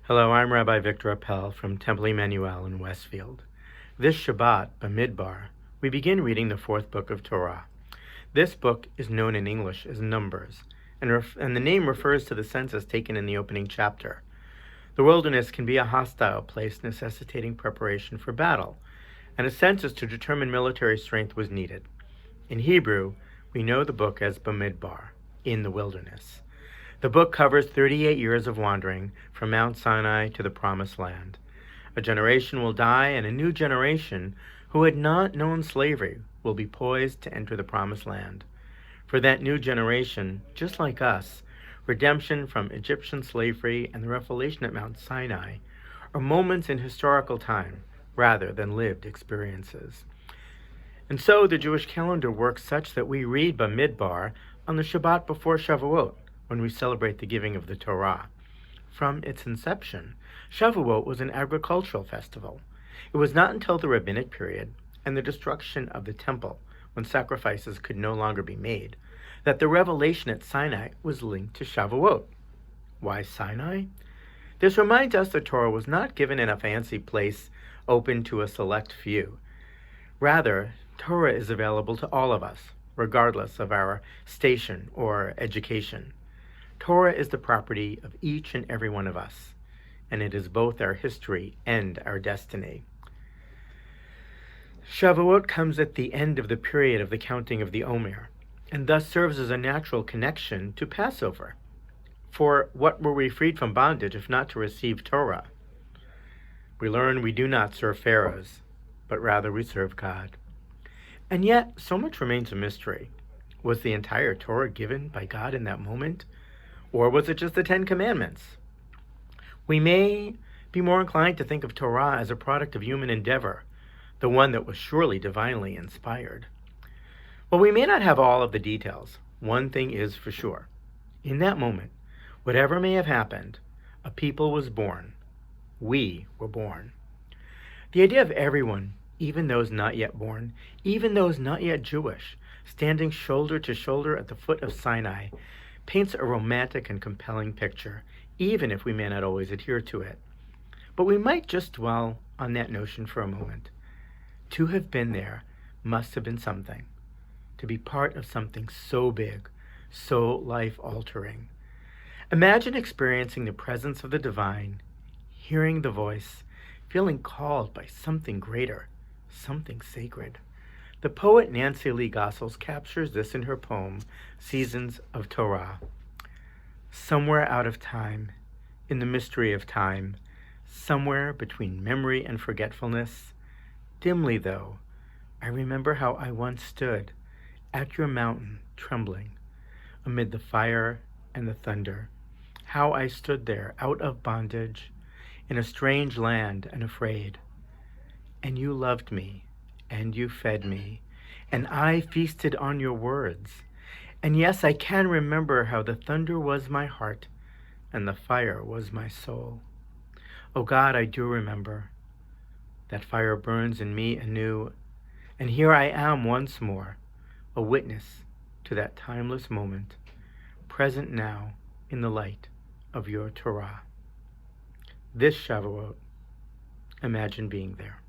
Hello, I'm Rabbi Appell from Temple Emanu-El in Westfield. This Shabbat, Bamidbar, we begin reading the fourth book of Torah. This book is known in English as Numbers, and the name refers to the census taken in the opening chapter. The wilderness can be a hostile place necessitating preparation for battle, and a census to determine military strength was needed. In Hebrew, we know the book as Bamidbar, in the wilderness. The book covers 38 years of wandering from Mount Sinai to the Promised Land. A generation will die, and a new generation who had not known slavery will be poised to enter the Promised Land. For that new generation, just like us, redemption from Egyptian slavery and the revelation at Mount Sinai are moments in historical time rather than lived experiences. And so the Jewish calendar works such that we read Bamidbar on the Shabbat before Shavuot, when we celebrate the giving of the Torah. From its inception, Shavuot was an agricultural festival. It was not until the rabbinic period and the destruction of the temple, when sacrifices could no longer be made, that the revelation at Sinai was linked to Shavuot. Why Sinai? This reminds us that Torah was not given in a fancy place open to a select few. Rather, Torah is available to all of us, regardless of our station or education. Torah is the property of each and every one of us, and it is both our history and our destiny. Shavuot comes at the end of the period of the counting of the Omer, and thus serves as a natural connection to Passover. For what were we freed from bondage if not to receive Torah? We learn we do not serve pharaohs, but rather we serve God. And yet, so much remains a mystery. Was the entire Torah given by God in that moment? Or was it just the Ten Commandments? We may be more inclined to think of Torah as a product of human endeavor, the one that was surely divinely inspired. While we may not have all of the details, one thing is for sure. In that moment, whatever may have happened, a people was born. We were born. The idea of everyone, even those not yet born, even those not yet Jewish, standing shoulder to shoulder at the foot of Sinai, paints a romantic and compelling picture, even if we may not always adhere to it. But we might just dwell on that notion for a moment. To have been there must have been something. To be part of something so big, so life-altering. Imagine experiencing the presence of the divine, hearing the voice, feeling called by something greater, something sacred. The poet Nancy Lee Gossels captures this in her poem, Seasons of Torah. Somewhere out of time, in the mystery of time, somewhere between memory and forgetfulness, dimly though, I remember how I once stood at your mountain trembling amid the fire and the thunder, how I stood there out of bondage in a strange land and afraid, and you loved me, and you fed me, and I feasted on your words. And yes, I can remember how the thunder was my heart, and the fire was my soul. Oh God, I do remember. That fire burns in me anew, and here I am once more, a witness to that timeless moment, present now in the light of your Torah. This Shavuot, imagine being there.